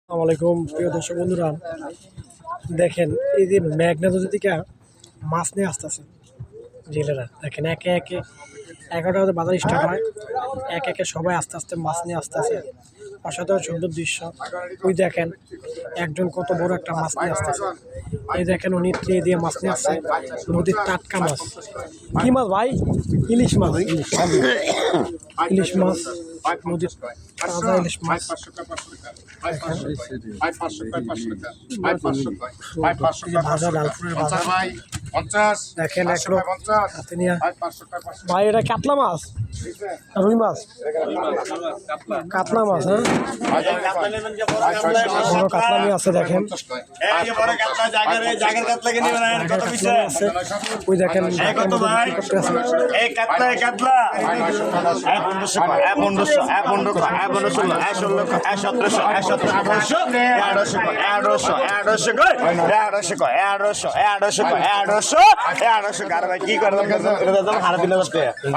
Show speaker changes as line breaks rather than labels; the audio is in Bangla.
আসসালামু আলাইকুম প্রিয় দর্শক বন্ধুরা, দেখেন এই যে মেঘনা নদী থেকে মাছ নিয়ে আসতেছে জেলেরা। দেখেন একে একে 11টা বাজে বাজার স্টার্ট হয়, একে একে সবাই আস্তে আস্তে মাছ নিয়ে আসতেছে। অসাধারণ সুন্দর দৃশ্য। ওই দেখেন একজন কত বড় একটা মাছ নিয়ে আসতেছে। এই দেখেন উনি ট্রে দিয়ে মাছ নিয়ে আসছে, নদীর টাটকা মাছ। কি মাছ ভাই? ইলিশ মাছ। ইলিশ মাছ, নদীর তাজা ইলিশ মাছ। ভাজা লালপুরের ভাজা। দেখেন এক লোক হাতে নিয়ে। ভাই এটা কাতলা মাছ, রুই মাছ, কাতলা মাছ। হ্যাঁ, বড় কাতলা নিয়ে আছে। দেখেন ওই দেখেন
কি করে 1950